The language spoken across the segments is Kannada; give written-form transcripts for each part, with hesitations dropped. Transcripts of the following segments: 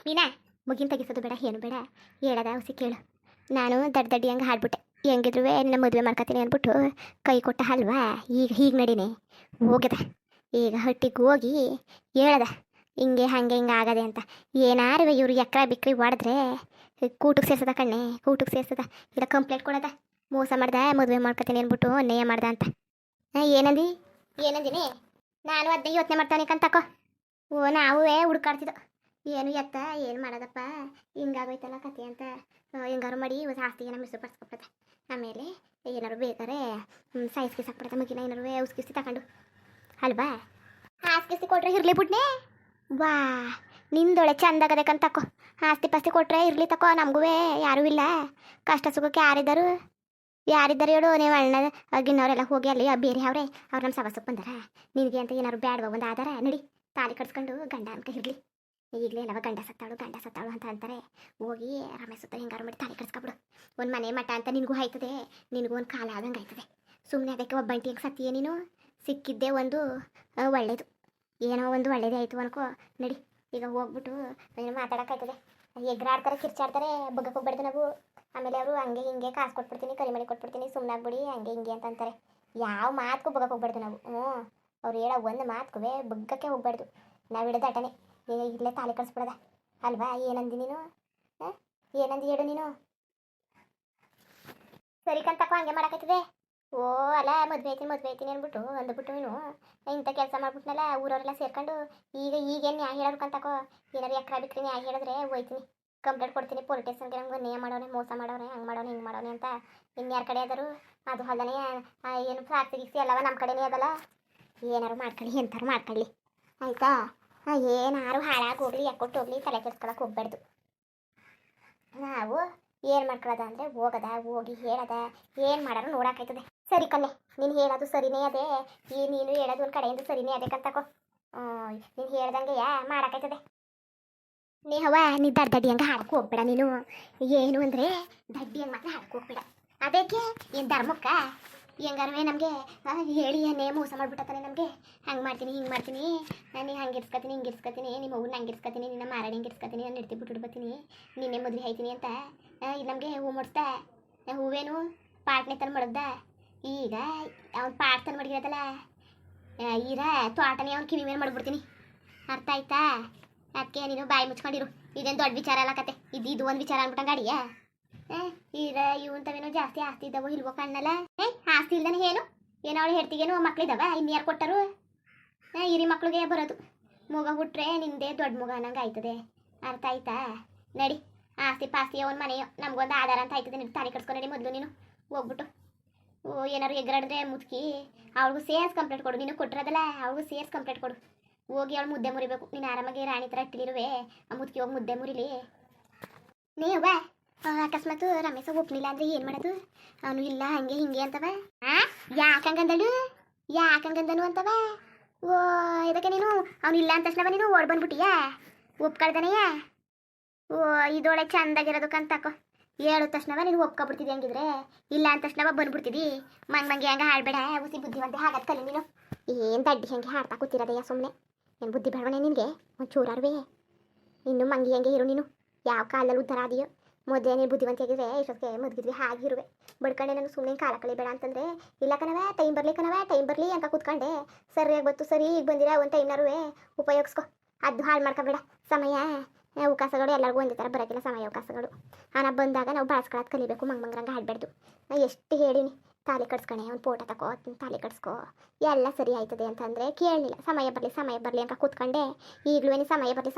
ಮೀನಾ ಮುಗಿನ ತೆಗಿಸೋದು ಬೇಡ ಏನು ಬೇಡ ಹೇಳದ ಹುಸಿ ಕೇಳು. ನಾನು ದಡ್ಡಿ ಹಂಗೆ ಹಾಡ್ಬಿಟ್ಟೆ. ಹೆಂಗಿದ್ರು ನಿನ್ನ ಮದುವೆ ಮಾಡ್ಕೊತೀನಿ ಅಂದ್ಬಿಟ್ಟು ಕೈ ಕೊಟ್ಟ ಅಲ್ವಾ. ಈಗ ಹೀಗೆ ನಡೀನಿ ಹೋಗದ. ಈಗ ಹಟ್ಟಿಗೆ ಹೋಗಿ ಹೇಳದ ಹಿಂಗೆ ಹಾಗೆ ಹಿಂಗೆ ಆಗದೆ ಅಂತ. ಏನಾರು ಇವ್ರು ಎಕ್ರ ಬಿಕ್ರಿ ಹೊಡೆದ್ರೆ ಕೂಟಕ್ಕೆ ಸೇರ್ಸದ ಕಣ್ಣೆ, ಕೂಟಕ್ಕೆ ಸೇರ್ಸದ. ಇಲ್ಲ ಕಂಪ್ಲೇಂಟ್ ಕೊಡದ ಮೋಸ ಮಾಡ್ದೆ ಮದುವೆ ಮಾಡ್ಕೊತೀನಿ ಅಂದ್ಬಿಟ್ಟು ಅನ್ಯಾಯ ಮಾಡ್ದ ಅಂತ. ಏನಂದಿ ಏನಂದಿನಿ ನಾನು ಅದನ್ನೇ ಯೋಚನೆ ಮಾಡ್ತಾನೆ ಕಂತಕೋ. ಓ ನಾವೇ ಹುಡ್ಕಾಡ್ತಿದ್ದೋ ಏನು ಎತ್ತ ಏನು ಮಾಡೋದಪ್ಪ ಹಿಂಗಾಗೋಯ್ತಲ್ಲ ಕತೆ ಅಂತ. ಹಿಂಗಾರು ಮಾಡಿ ಆಸ್ತಿಗೆ ನಮ್ಮ ಹೆಸರು ಪಡಿಸ್ಕೊಬಿಡತ್ತೆ. ಆಮೇಲೆ ಏನಾರು ಬೇಕಾರೆ ಸೈಜ್ ಕಿಸ್ ಹಾಕ್ಬಿಡತ್ತೆ ಮುಗಿನ ಏನಾರು ಔಸ್ಕಿಸ್ತಿ ತಗೊಂಡು ಅಲ್ವಾ. ಆಸ್ಕಿಸ್ತಿ ಕೊಟ್ರೆ ಇರಲಿ ಬಿಡ್ನೆ. ವಾ ನಿಂದೊಳೆ ಚಂದಾಗದಕ್ಕಂತ ತಕೋ. ಆಸ್ತಿ ಪಾಸ್ತಿ ಕೊಟ್ರೆ ಇರಲಿ ತಕೋ, ನಮಗೂ ಯಾರೂ ಇಲ್ಲ. ಕಷ್ಟ ಸುಖಕ್ಕೆ ಯಾರಿದ್ದಾರೆ ಹೇಳು. ನೀವು ಅಣ್ಣ ಗಿನ್ನವರೆಲ್ಲ ಹೋಗಿ ಅಲ್ಲಿ ಬೇರೆ ಅವ್ರೆ ಅವ್ರು ನಮ್ಮ ಸವಸಕ್ಕೆ ಬಂದಾರ. ನಿನಗೆ ಅಂತ ಏನಾರು ಬ್ಯಾಡ್ವ ಒಂದು ಆಧಾರ ನಡಿ ತಾಲಿ ಕಟ್ಸ್ಕೊಂಡು ಗಂಡ ಅನ್ಕ ಇರಲಿ. ಈಗಲೇ ಎಲ್ಲವ ಗಂಡ ಸತ್ತಾಳು ಅಂತ ಅಂತಾರೆ. ಹೋಗಿ ರಮೇಶ್ ಸುತ್ತ ಹೆಂಗಾರು ಮಾಡಿ ತಾಲಿ ಕಟ್ಸ್ಕೊಬಿಡು. ಒಂದು ಮನೆ ಮಠ ಅಂತ ನಿನಗೂ ಆಯ್ತದೆ, ನಿನಗೂ ಒಂದು ಕಾಲ ಆದಂಗೆ ಆಯ್ತದೆ. ಸುಮ್ಮನೆ ಅದಕ್ಕೆ ಒಬ್ಬಂಟಿಗೆ ಸತ್ತೀಯ ನೀನು. ಸಿಕ್ಕಿದ್ದೆ ಒಂದು ಒಳ್ಳೇದು, ಏನೋ ಒಂದು ಒಳ್ಳೇದೇ ಆಯಿತು ಅನ್ಕೋ. ನಡಿ ಈಗ ಹೋಗ್ಬಿಟ್ಟು ಏನೋ ಮಾತಾಡೋಕ್ಕಾಯ್ತದೆ. ಎಗ್ರಾಡ್ತಾರೆ ಕಿರ್ಚಾಡ್ತಾರೆ ಬಗ್ಗಕ್ಕೆ ಹೋಗ್ಬಾರ್ದು ನಾವು. ಆಮೇಲೆ ಅವರು ಹಂಗೆ ಹಿಂಗೆ ಕಾಸು ಕೊಟ್ಬಿಡ್ತೀನಿ ಕರಿಮಣಿ ಕೊಟ್ಬಿಡ್ತೀನಿ ಸುಮ್ಮನೆ ಆಗ್ಬಿಡಿ ಹಂಗೆ ಹಿಂಗೆ ಅಂತ ಅಂತಾರೆ. ಯಾವ ಮಾತಕ್ಕೂ ಬಗ್ಗಕ್ಕೆ ಹೋಗ್ಬಾರ್ದು ನಾವು. ಅವ್ರು ಹೇಳೋ ಒಂದು ಮಾತಕ್ಕೂ ಬಗ್ಗಕ್ಕೆ ಹೋಗ್ಬಾರ್ದು. ನಾವು ಹಿಡಿದ ಅಟನೆ ಇಲ್ಲೇ ತಾಲಿ ಕಳಿಸ್ಬಿಡದ ಅಲ್ವಾ. ಏನಂದಿ ನೀನು ಏನಂದಿ ಹೇಳು ನೀನು. ಸರಿ ಕಂತಕ್ಕೋ ಹಂಗೆ ಮಾಡೋಕೈತದೆ. ಓ ಅಲ್ಲ ಮದುವೆ ಐತೀನಿ ಅಂದ್ಬಿಟ್ಟು ಅಂದ್ಬಿಟ್ಟು ನೀನು ಇಂಥ ಕೆಲಸ ಮಾಡ್ಬಿಟ್ನಲ್ಲ ಊರವರೆಲ್ಲ ಸೇರ್ಕೊಂಡು. ಈಗೇನು ನ್ಯಾಯ ಹೇಳೋರ್ಕಂತಕೋ. ಏನಾರು ಎಕ್ರ ಬಿಕ್ರಿ ನ್ಯಾಯ ಹೇಳಿದ್ರೆ ಹೋಯ್ತೀನಿ ಕಂಪ್ಲೇಂಟ್ ಕೊಡ್ತೀನಿ ಪೊಲೀಸ್ ಸ್ಟೇಷನ್ಗೆ. ನಮ್ಗೆ ನ್ಯಾಯ ಮಾಡೋನೆ ಮೋಸ ಮಾಡೋನೆ ಹಂಗೆ ಮಾಡೋನೆ ಹಿಂಗೆ ಮಾಡೋನೆ ಅಂತ. ಇನ್ಯಾರ ಕಡೆ ಆದರೂ ಅದು ಅಲ್ಲನೇ ಏನು ಸಾಕ್ಷಿ ಗಿಕ್ಸಿ ಎಲ್ಲವ ನಮ್ಮ ಕಡೆನೇ ಅದಲ್ಲ. ಏನಾರು ಮಾಡ್ಕೊಳ್ಳಿ ಎಂಥಾರು ಮಾಡ್ಕೊಳ್ಳಿ ಆಯಿತಾ. ಏನಾರು ಹಾಳಾಗಿ ಹೋಗ್ಲಿ ಯಾಕೊಟ್ಟು ಹೋಗ್ಲಿ ತಲೆ ಕೆಡ್ಸ್ಕೊಳಕ್ಕೆ ಹೋಗ್ಬಾರ್ದು. ನಾವು ಏನು ಮಾಡ್ಕೊಳ್ಳೋದ ಅಂದರೆ ಹೋಗದ ಹೋಗಿ ಹೇಳದ ಏನು ಮಾಡೋರು ನೋಡೋಕ್ಕಾಯ್ತದೆ. ಸರಿ ಕಣ್ಣೆ ನೀನು ಹೇಳೋದು ಸರಿನೇ ಅದೇ. ನೀನು ಹೇಳೋದು ಒಂದು ಕಡೆಯಿಂದ ಸರಿನೇ ಅದೇ ಕಂತಕೋ. ನೀನು ಹೇಳ್ದಂಗೆ ಮಾಡೋಕ್ಕಾಯ್ತದೆ. ನೀ ದಡ್ಡಿ ಹಂಗೆ ಹಾಡಕ್ಕೆ ಹೋಗ್ಬೇಡ ನೀನು. ಏನು ಅಂದರೆ ದಡ್ಡಿ ಹಂಗೆ ಮಾತ್ರ ಹಾಡಕ್ಕೆ ಹೋಗ್ಬೇಡ. ಅದಕ್ಕೆ ಏನು ಧರ್ಮಕ್ಕ ಹೆಂಗಾರುವೆ ನಮಗೆ ಹೇಳಿ ಏನೇ ಮೋಸ ಮಾಡಿಬಿಟ್ಟತಾನೆ ನಮಗೆ. ಹಂಗೆ ಮಾಡ್ತೀನಿ ಹಿಂಗೆ ಮಾಡ್ತೀನಿ ನಾನು ಹಂಗೆ ಇರ್ಸ್ಕೊತೀನಿ ಹಿಂಗೆ ಇರ್ಸ್ಕೊತೀನಿ ನಿಮ್ಮ ಅವ್ನ ಹಂಗೆ ಇರ್ಸ್ಕೊತೀನಿ ನಿನ್ನ ಮಾರಾಣಿ ಹಿಂಗೆ ಇರ್ಸ್ಕೊತೀನಿ ನಾನು ಇಡ್ತಿ ಬಿಟ್ಟು ಬರ್ತೀನಿ ನಿನ್ನೆ ಮದುವೆ ಆಯ್ತೀನಿ ಅಂತ. ಇದು ನಮಗೆ ಹೂ ಮುಡ್ಸ್ದ ಹೂವೇನು ಪಾಟ್ನೆ ತಂದು ಮಡಗ್ದ. ಈಗ ಅವ್ನು ಪಾಟ್ ತಂದು ಮಡಗಿರತ್ತಲ್ಲ ಈರ ತೋಟನೇ ಅವ್ನು ಕಿವಿ ಮೇಲೆ ಮಾಡಿಬಿಡ್ತೀನಿ. ಅರ್ಥ ಆಯ್ತಾ. ಅದಕ್ಕೆ ನೀನು ಬಾಯಿ ಮುಚ್ಕೊಂಡಿರು. ಇದೇನು ದೊಡ್ಡ ವಿಚಾರ ಅಲ್ಲ ಕತೆ. ಇದು ಒಂದು ವಿಚಾರ ಅಂದ್ಬಿಟ್ಟಂಗೆ ಗಾಡಿಯಾ. ಈಗ ಇವಂತವೇನೋ ಜಾಸ್ತಿ ಆಸ್ತಿ ಇದ್ದಾವೋ ಇಲ್ವೋ ಕಣ್ಣಲ್ಲ. ಆಸ್ತಿ ಇಲ್ದಾನೆ ಏನೋ ಅವಳು ಹೆಡ್ತಿಗೇನು ಮಕ್ಳಿದಾವ ಇನ್ಯಾರು ಕೊಟ್ಟರು. ಹಿರಿ ಮಕ್ಳಿಗೆ ಬರೋದು. ಮೂಗ ಹುಟ್ರೆ ನಿಂದೆ ದೊಡ್ಡ ಮೂಗ ಅನ್ನಂಗೆ ಆಯ್ತದೆ. ಅರ್ಥ ಆಯ್ತಾ. ನಡಿ ಆಸ್ತಿ ಪಾಸ್ತಿಯೋ ಒಂದು ಮನೆಯೋ ನಮಗೊಂದು ಆಧಾರ ಅಂತ ಆಯ್ತದೆ. ನೀನು ತಾಲಿ ಕಟ್ಸ್ಕೊ ನಡಿ ಮೊದಲು ನೀನು ಹೋಗ್ಬಿಟ್ಟು. ಏನಾರು ಎಗ್ರಾಡಿದ್ರೆ ಮುದುಕಿ ಅವ್ಳಿಗೂ ಸೇರ್ಸ್ ಕಂಪ್ಲೇಂಟ್ ಕೊಡು. ನೀನು ಕೊಟ್ಟಿರೋದಲ್ಲ ಅವ್ಳಿಗೂ ಸೇರ್ಸ್ ಕಂಪ್ಲೇಂಟ್ ಕೊಡು. ಹೋಗಿ ಅವಳು ಮುದ್ದೆ ಮುರಿಬೇಕು. ನೀನು ಆರಾಮಾಗಿ ರಾಣಿ ಥರ ಇಟ್ಟಿರುವೆ ಆ ಮುದುಕಿ ಹೋಗಿ ಮುದ್ದೆ ಮುರಿಲಿ. ನೀವ ಅಕಸ್ಮಾತ್ ರಮೇಶ ಒಪ್ಪನಿಲ್ಲ ಅಂದರೆ ಏನು ಮಾಡೋದು. ಅವನು ಇಲ್ಲ ಹಂಗೆ ಹಿಂಗೆ ಅಂತವ. ಯಾಕಂಗಂದನು ಅಂತವ. ಓ ಇದಕ್ಕೆ ನೀನು ಅವನು ಇಲ್ಲ ಅಂದ ತಕ್ಷಣ ನೀನು ಓಡ್ ಬಂದ್ಬಿಟ್ಟಿಯಾ ಒಪ್ಕೊಳ್ದಾನೆಯ. ಓ ಇದೊಳೆ ಚಂದಾಗಿರೋದು ಕಂತಕೋ. ಹೇಳೋ ತಕ್ಷಣವ ನೀನು ಒಪ್ಕೊಬಿಡ್ತಿದ್ದಿ. ಹಂಗಿದ್ರೆ ಇಲ್ಲ ಅಂದ ತಕ್ಷಣವ ಬಂದ್ಬಿಡ್ತಿದ್ದಿ. ಮಂಗೆ ಹಂಗೆ ಹಾಡ್ಬೇಡ. ಉಸಿ ಬುದ್ಧಿವಂತೆ ಹಾಗದ್ ಕಲಿ ನೀನು. ಏನು ದಡ್ಡಿ ಹಂಗೆ ಹಾಡ್ತಾ ಕೂತಿರೋದಯ್ಯ ಸುಮ್ಮನೆ. ಏನು ಬುದ್ಧಿ ಬೇಡವನೇ ನಿನಗೆ ಒಂದು ಚೂರಾರ್ವೇ. ಇನ್ನು ಮಂಗಿ ಹಂಗೆ ಇರು ನೀನು. ಯಾವ ಕಾಲದಲ್ಲಿ ಉದ್ಧಾರ ಆದಿಯೋ. ಮೊದಲೇ ನೀನು ಬುದ್ಧಿವಂತಿಯಾಗಿದ್ರೆ ಇಷ್ಟೊತ್ತಿಗೆ ಮದ್ಗಿದ್ವಿ ಹಾಗಿರುವೆ. ಬಡ್ಕಂಡೆ ನನಗೆ ಸುಮ್ಮನೆ ಕಾಲ ಕಳಿಬೇಡ ಅಂತಂದರೆ ಇಲ್ಲ ಕಣವ ಟೈಮ್ ಬರಲಿ ಅಂತ ಕೂತ್ಕೊಂಡೆ. ಸರಿಯಾಗಿ ಬತ್ತು ಸರಿ ಈಗ ಬಂದಿರ ಒಂದು ಟೈಮ್ನಾರುವೆ ಉಪಯೋಗಿಸ್ಕೊ. ಅದು ಹಾಳು ಮಾಡ್ಕೊಬೇಡ. ಸಮಯ ಅವಕಾಶಗಳು ಎಲ್ಲರಿಗೂ ಒಂದೇ ಥರ ಬರೋಕ್ಕಿಲ್ಲ ಸಮಯ ಅವಕಾಶಗಳು. ನಾವು ಬಂದಾಗ ನಾವು ಬಳಸ್ಕೊಳ್ಳೋದು ಕಲಿಬೇಕು. ಮಂಗಂಗೆ ಹಾಡಬಾರ್ದು. ಎಷ್ಟು ಹೇಳೀನಿ ತಾಲಿ ಕಟ್ಸ್ಕೊಣೆ ಒಂದು ಫೋಟೋ ತಗೋ ತಾಲಿ ಕಟ್ಸ್ಕೊ ಎಲ್ಲ ಸರಿ ಆಯ್ತದೆ ಅಂತಂದರೆ ಕೇಳಲಿಲ್ಲ. ಸಮಯ ಬರಲಿ ಅಂತ ಕೂತ್ಕೊಂಡೆ. ಈಗಲೂ ನೀನು ಸಮಯ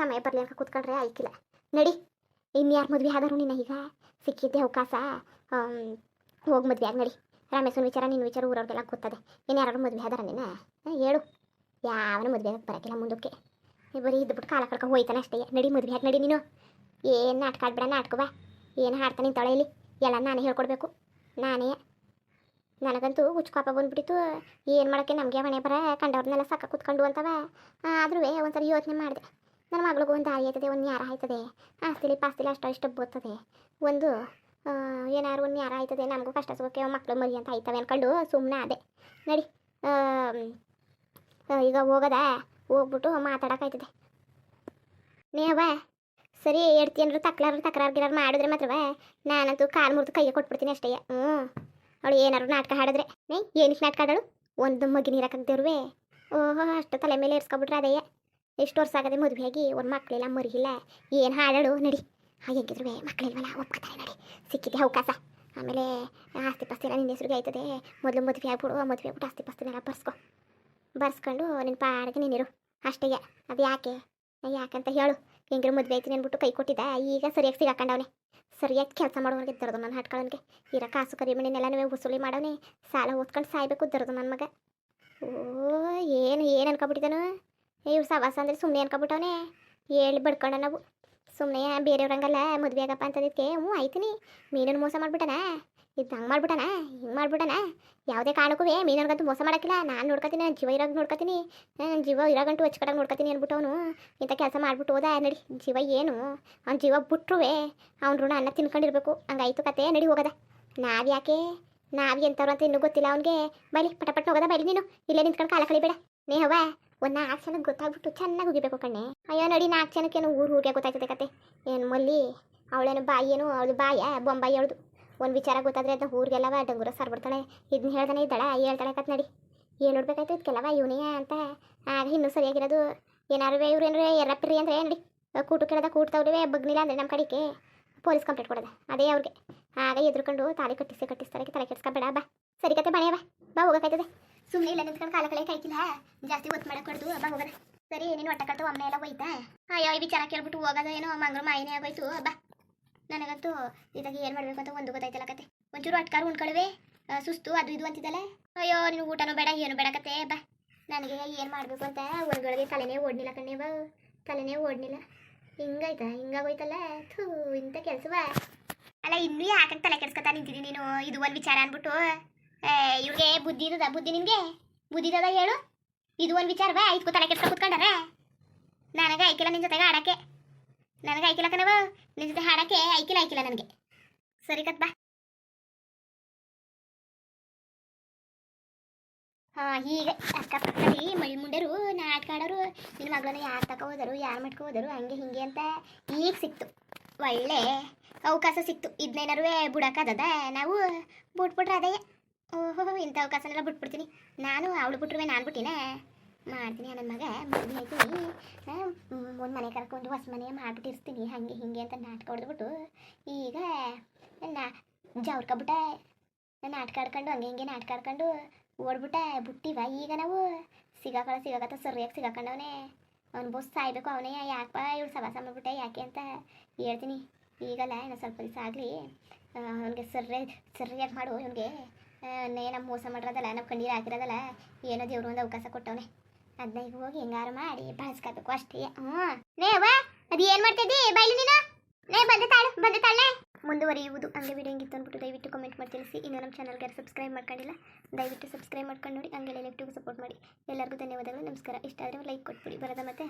ಬರಲಿ ಅಂತ ಕೂತ್ಕೊಂಡ್ರೆ ಆಯ್ಕಿಲ್ಲ. ನಡಿ ಇನ್ಯಾರು ಮದುವೆ ಆದರೂ ನಿನ್ನ ಈಗ ಸಿಕ್ಕಿದ್ದೆ ಅವಕಾಶ. ಹೋಗಿ ಮದುವೆ ಆಗಿ ನಡಿ. ರಮೇಶನ ವಿಚಾರ ನಿನ್ನ ವಿಚಾರ ಊರವ್ರಿಗೆಲ್ಲ ಗೊತ್ತದೆ. ಇನ್ಯಾರು ಮದುವೆ ಆದಾರ ನೀನು ಹೇಳು. ಯಾವನ ಮದುವೆ ಆಗಕ್ಕೆ ಬರೋಕ್ಕಿಲ್ಲ ಮುಂದಕ್ಕೆ. ಬರೀ ಇದ್ಬಿಟ್ಟು ಕಾಲ ಕಳ್ಕೊ ಹೋಯ್ತಾನೆ ಅಷ್ಟೇ. ನಡಿ ಮದುವೆ ಆಗಿ ನಡಿ ನೀನು. ಏನು ನಾಟಕ ಆಡ್ಬೇಡ ನಾಟಕವ. ಏನು ಹಾಡ್ತಾನೆ ನಿಂತಾಳೆ ಇಲ್ಲಿ ಎಲ್ಲ ನಾನೇ ಹೇಳ್ಕೊಡ್ಬೇಕು. ನನಗಂತೂ ಹುಚ್ಕಾಪ ಬಂದ್ಬಿಟ್ಟಿತ್ತು. ಏನು ಮಾಡೋಕ್ಕೆ ನಮಗೆ ಮನೆ ಬರ ಕಂಡವ್ರನ್ನೆಲ್ಲ ಸಾಕ ಕೂತ್ಕೊಂಡು ಅಂತವ. ಆದ್ರೂ ಒಂದ್ಸರಿ ಯೋಚನೆ ಮಾಡಿದೆ. ನನ್ನ ಮಗಳಿಗೂ ಒಂದು ದಾರಿ ಆಯ್ತದೆ ಒಂದು ನ್ಯಾರ ಆಯ್ತದೆ. ಆಸ್ತಿಲಿ ಪಾಸ್ತಿಲಿ ಇಷ್ಟ ಬೋಗ್ತದೆ. ಒಂದು ಏನಾರು ಒಂದು ನ್ಯಾರ ಆಯ್ತದೆ. ನಮಗೂ ಕಷ್ಟ ಸುಖಕ್ಕೆ ಮಕ್ಕಳು ಮರಿ ಅಂತ ಆಯ್ತವೆ ಅಂದ್ಕೊಂಡು ಸುಮ್ಮನೆ ಅದೇ. ನಡಿ ಈಗ ಹೋಗೋದಾ ಹೋಗ್ಬಿಟ್ಟು ಮಾತಾಡೋಕ್ಕಾಯ್ತದೆ. ನೀವ ಸರಿ ಹೇಳ್ತೀನರು ತಕ್ರಾರು ಗಿರಾರು ಮಾಡಿದ್ರೆ ಮಾತ್ರವ ನಾನಂತೂ ಕಾಲು ಮುರಿದು ಕೈಗೆ ಕೊಟ್ಬಿಡ್ತೀನಿ ಅಷ್ಟೇ. ಅವಳು ಏನಾರು ನಾಟಕ ಹಾಡಿದ್ರೆ ಏನಕ್ಕೆ ನಾಟಕ ಆಡೋಳು? ಒಂದು ಮಗಿ ನೀರಾಕಂತೇವ್ರುವೆ. ಓಹೋ ಅಷ್ಟು ತಲೆ ಮೇಲೆ ಇರ್ಸ್ಕೊಬಿಟ್ರೆ ಅದೇ ಎಷ್ಟು ವರ್ಷ ಆಗದೆ ಮದುವೆಯಾಗಿ ಒಂದು ಮಕ್ಕಳಿಲ್ಲ ಮರಿಗಿಲ್ಲ. ಏನು ಹಾಡೋಳು ನಡಿ. ಹೇಗಿದ್ರು ಮಕ್ಕಳಿಲ್ವಲ್ಲ ಒಪ್ಕೋತಾರೆ ನಡಿ, ಸಿಕ್ಕಿದ್ದೆ ಅವಕಾಶ. ಆಮೇಲೆ ಆಸ್ತಿ ಪಾಸ್ತಿ ಎಲ್ಲ ನಿನ್ನ ಹೆಸರಿಗೆ ಆಯ್ತದೆ. ಮೊದಲು ಮದುವೆ ಆಗ್ಬಿಡು, ಮದುವೆ ಆಗ್ಬಿಟ್ಟು ಆಸ್ತಿ ಪಾಸ್ತಿನೆಲ್ಲ ಬರ್ಸ್ಕೊಂಡು ನಿನ್ನ ಪಾಡಿಗೆ ನೀನಿರು ಅಷ್ಟೇ. ಅದು ಯಾಕಂತ ಹೇಳು. ಹೆಂಗಿರು ಮದುವೆ ಆಯ್ತೀನಿ ಅಂದ್ಬಿಟ್ಟು ಕೈ ಕೊಟ್ಟಿದ್ದ, ಈಗ ಸರಿಯಾಗಿ ಸಿಗಾಕೊಂಡವನೆ. ಸರಿಯಾಗಿ ಕೆಲಸ ಮಾಡೋರಿಗೆ ದರದು ನನ್ನ ಹಾಟ್ಕೊಳ್ಳೋನಿಗೆ. ಇರೋ ಕಾಸು ಕರಿಮಣಿನೆಲ್ಲ ವಸೂಲಿ ಮಾಡೋನೆ, ಸಾಲ ಓದ್ಕೊಂಡು ಸಾಯ್ಬೇಕು ದರದು ನನ್ನ ಮಗ. ಓ ಏನು ಅನ್ಕೊಬಿಟ್ಟಿದ್ದಾನು ಇವ್ರು ಸವಾಸ ಅಂದರೆ ಸುಮ್ಮನೆ ಅನ್ಕೊಬಿಟ್ಟವನೆ. ಹೇಳಿ ಬಡ್ಕೊಂಡ ನಾವು ಸುಮ್ಮನೆ ಬೇರೆಯವ್ರಂಗಲ್ಲ ಮದುವೆ ಆಗಪ್ಪ ಅಂತದಕ್ಕೆ ಆಯ್ತೀನಿ. ಮೀನನ್ನು ಮೋಸ ಮಾಡ್ಬಿಟ್ಟನ, ಇದು ಹಂಗೆ ಮಾಡ್ಬಿಟ್ಟನ ಹಿಂಗೆ ಮಾಡ್ಬಿಟ್ಟನ. ಯಾವುದೇ ಕಾರಣಕ್ಕೂ ಮೀನರ್ಗಂತೂ ಮೋಸ ಮಾಡೋಕ್ಕಿಲ್ಲ. ನಾನು ನೋಡ್ಕೊತೀನಿ, ನನ್ನ ಜೀವ ಇರೋದು ನೋಡ್ಕೊತೀನಿ, ನನ್ನ ಜೀವ ಇರೋಗಂಟು ಹಚ್ಕಟಾಗಿ ನೋಡ್ಕೊತೀನಿ ಅಂದ್ಬಿಟ್ಟು ಅವನು ಇಂಥ ಕೆಲಸ ಮಾಡ್ಬಿಟ್ಟು ಹೋದ. ನಡಿ ಜೀವ ಏನು ಅವ್ನ ಜೀವ ಬಿಟ್ರುವೆ ಅವ್ನ ಋಣ ಅನ್ನ ತಿನ್ಕೊಂಡಿರ್ಬೇಕು. ಹಂಗಾಯ್ತು ಕತೆ. ನಡಿ ಹೋಗೋದ. ನಾವು ಎಂಥವ್ರು ಅಂತ ಇನ್ನೂ ಗೊತ್ತಿಲ್ಲ ಅವನಿಗೆ. ಬೈಲಿ ಪಟಪಟ್ ಹೋಗೋದ. ಬೈಲಿ ನೀನು ಇಲ್ಲೇ ನಿಂತ್ಕೊಂಡು ಕಾಲ ಕಳಿಬೇಡ. ನೇಹವ ಒಂದು 4 ಜನಕ್ಕೆ ಗೊತ್ತಾಗ್ಬಿಟ್ಟು ಚೆನ್ನಾಗಿ ಉಗಿಬೇಕು ಕಣ್ಣೆ. ಅಯ್ಯೋ ನಡಿ 4 ಜನಕ್ಕೇನು ಊರಿಗೆ ಗೊತ್ತಾಯ್ತದೆ ಕತೆ. ಏನು ಮಲ್ಲಿ ಅವಳೇನು ಬಾಯಿ ಅವಳು ಬೊಂಬಾಯಿ ಅವಳದು. ಒಂದು ವಿಚಾರ ಗೊತ್ತಾದ್ರೆ ಅದನ್ನ ಊರಿಗೆಲ್ಲವ ಡಂಗುರ ಸರ್ಬಿಡ್ತಾಳೆ. ಇದನ್ನ ಹೇಳ್ತಾನೆ ಇದ್ದಾಳೆ ಹೇಳ್ತಾಳೆ ಕತ್ ನಡಿ. ಹೇಳ್ಬಿಡ್ಬೇಕಾಯ್ತು ಇದಕ್ಕೆಲ್ಲವ ಇವನೇ ಅಂತ. ಆಗ ಇನ್ನೂ ಸರಿಯಾಗಿರೋದು. ಏನಾರು ಇವ್ರು ಏನಾರು ಎರಪ್ಪಿರಿ ಅಂದರೆ ನಡಿ ಕೂಟು ಕೇಳದ ಕೂಡ್ತವ್ರಿವೆ. ಬಗ್ನಿಲ್ಲ ಅಂದರೆ ನಮ್ಮ ಕಡೆಗೆ ಪೊಲೀಸ್ ಕಂಪ್ಲೇಂಟ್ ಕೊಡೋದು ಅದೇ ಅವ್ರಿಗೆ. ಆಗ ಎದ್ರುಕೊಂಡು ತಾಳಿ ಕಟ್ಟಿಸ್ತಾರೆ. ತಲೆ ಕೆಡ್ಸ್ಕೊಬೇಡ. ಬಾ ಸರಿ ಕತೆ ಬಣೆಯವ ಬಾ ಹೋಗೋಕ್ಕಾಯ್ತದೆ. ಸುಮ್ಮನೆ ಇಲ್ಲ ನಿಂತ್ಕೊಂಡು ಕಾಲ ಕಳೆ ಕಾಯ್ತಿಲ್ಲ, ಜಾಸ್ತಿ ಒತ್ತು ಮಾಡಕ್ಕೆ ಕೊಡ್ದು. ಬಾ ಹೋಗೋಣ. ಸರಿ ನೀನು ಹೊಟ್ಟೆ ಕಟ್ಟು ಅಮ್ಮನೆ ಎಲ್ಲ ಹೋಯ್ತಾ? ಅಯ್ಯೋ ಈ ವಿಚಾರ ಕೇಳ್ಬಿಟ್ಟು ಹೋಗೋದ ಏನೋ ಮಂಗ್ರು ಮಾಯಿನೇ ಆಗೋಯ್ತು. ಬಾ ನನಗಂತೂ ಇದಾಗ ಏನು ಮಾಡಬೇಕು ಅಂತ ಒಂದು ಗೊತ್ತಾಯ್ತಲ್ಲ ಕತೆ. ಒಂಚೂರು ಅಟ್ಕಾರು ಉಣ್ಕೊಳುವೆ, ಸುಸ್ತು ಅದು ಇದು ಅಂತಿದ್ದಲ್ಲ. ಅಯ್ಯೋ ನೀನು ಊಟನೂ ಬೇಡ ಏನು ಬೇಡ ಕತೆ. ಬಾ ನನಗೆ ಏನು ಮಾಡಬೇಕು ಅಂತ ಒಂದ್ಗಳಿಗೆ ತಲೆನೇ ಓಡ್ನಿಲ್ಲ ಕಣ್ಣೆ. ಬಾ ತಲೆನೇ ಓಡ್ನಿಲ್ಲ. ಹಿಂಗಾಯ್ತಾ? ಹಿಂಗಾಗೋಯ್ತಲ್ಲ. ಥೂ ಇಂಥ ಕೆಲಸವ ಅಲ್ಲ. ಇನ್ನೂ ಯಾಕಂತ ತಲೆ ಕೆಡ್ಸ್ಕೊತಾ ನಿಂತಿದ್ದೀನಿ ನೀನು? ಇದು ಒಂದು ವಿಚಾರ ಅಂದ್ಬಿಟ್ಟು ಇವ್ರಿಗೆ ಬುದ್ಧಿ ಇದ್ದದ? ನಿನಗೆ ಬುದ್ಧಿ ಇದ್ದದ ಹೇಳು? ಇದು ಒಂದು ವಿಚಾರವಾ ಇದಕ್ಕೂ ತಲೆ ಕೆಡ್ಸ್ಕೊ ಕೂತ್ಕೊಂಡಾರೆ? ನನಗೆ ಐಕಿಲ್ಲ ನಿನ್ನ ಜೊತೆಗೆ ಆಡೋಕ್ಕೆ. ನನಗೆ ಐಕಿಲ್ಲ ಕಣವ ನಿನ್ನ ಜೊತೆ ಹಾಡೋಕ್ಕೆ. ಐಕಿಲ್ಲ ನನಗೆ. ಸರಿ ಕತ್ ಬಾ. ಈಗ ಅಕ್ಕಪಕ್ಕದಲ್ಲಿ ಮಳಿ ಮುಂಡೆರು ನಾಟಕ ಆಡೋರು ನಿನ್ನ ಮಗಳನ್ನ ಯಾರು ತಗೋ ಹೋದರು, ಯಾರು ಮಾಡ್ಕೊ ಹೋದರು, ಹಂಗೆ ಹಿಂಗೆ ಅಂತ ಈಗ ಸಿಕ್ತು ಒಳ್ಳೆ ಅವಕಾಶ ಸಿಕ್ತು. ಇದನ್ನೇನಾರು ಬಿಡೋಕ್ಕದ ನಾವು ಬಿಟ್ಬಿಟ್ರೆ ಅದೇ. ಓಹೋ ಇಂಥ ಅವಕಾಶನೆಲ್ಲ ಬಿಟ್ಬಿಡ್ತೀನಿ ನಾನು. ಅವಳು ಬಿಟ್ರುವೆ ನಾನು ಬಿಟ್ಟಿನ ಮಾಡ್ತೀನಿ. ನನ್ನ ಮಗ ಮದುವೆ ಆಯ್ತೀನಿ, ಒಂದು ಮನೆ ಕರ್ಕೊಂಡು ಹೊಸ ಮನೆ ಮಾಡಿಬಿಟ್ಟಿರ್ತೀನಿ ಹಾಗೆ ಹಿಂಗೆ ಅಂತ ನಾಟಕ ಹೊಡೆದ್ಬಿಟ್ಟು ಈಗ ಜವ್ರಕೊಬಿಟ್ಟ ನಾಟಕ ಆಡ್ಕೊಂಡು ಹಂಗೆ ಹಿಂಗೆ ನಾಟಕ ಆಡ್ಕೊಂಡು ಬಿಟ್ಟಿವ. ಈಗ ನಾವು ಸಿಗಾಕತ್ತ ಸರಿಯಾಗಿ ಸಿಗಾಕೊಂಡವನೇ. ಅವ್ನು ಬೋಸ್ ಸಾಯ್ಬೇಕು ಅವನೇ. ಯಾಕಪ್ಪ ಇವಳು ಸವಾಸ ಮಾಡ್ಬಿಟ್ಟೆ ಯಾಕೆ ಅಂತ ಹೇಳ್ತೀನಿ. ಈಗಲ್ಲ ಇನ್ನೂ ಸ್ವಲ್ಪ ದಿವಸ ಆಗಲಿ ಅವನಿಗೆ ಸರಿಯಾಗಿ ಮಾಡು. ಇವನಿಗೆ ನಮ್ಮ ಮೋಸ ಮಾಡಿರೋದಲ್ಲ, ನಾವು ಕಣ್ಣೀರು ಹಾಕಿರೋದಲ್ಲ, ಏನೋ ದೇವ್ರು ಒಂದು ಅವಕಾಶ ಕೊಟ್ಟವನೆ. ಅದನ್ನ ಈಗ ಹೋಗಿ ಹೆಂಗಾರು ಮಾಡಿ ಬಳಸ್ಕೋಬೇಕು ಅಷ್ಟೇ. ನೇವ ಅದು ಏನು ಮಾಡ್ತಿದ್ದಿ ಬೈಲಿ ನೀನು? ಬಂದೆ ತಾಳೆ ಮುಂದುವರಿಯುವುದು. ಹಂಗೆ ವಿಡಿಯೋ ಹೆಂಗಿತ್ತು ಅಂದ್ಬಿಟ್ಟು ದಯವಿಟ್ಟು ಕಮೆಂಟ್ ಮಾಡಿ ತಿಳಿಸಿ. ಇನ್ನು ನಮ್ಮ ಚಾನಲ್ಗೆ ಸಬ್ಸ್ಕ್ರೈಬ್ ಮಾಡ್ಕೊಂಡಿಲ್ಲ ದಯವಿಟ್ಟು ಸಬ್ಸ್ಕ್ರೈಬ್ ಮಾಡ್ಕೊಂಡು ನೋಡಿ. ಹಂಗೆ ಲೈಕ್ ಸಪೋರ್ಟ್ ಮಾಡಿ. ಎಲ್ಲರಿಗೂ ಧನ್ಯವಾದಗಳು, ನಮಸ್ಕಾರ. ಇಷ್ಟ ಆದರೆ ಲೈಕ್ ಕೊಟ್ಬಿಡಿ ಬರೋದ ಮತ್ತೆ.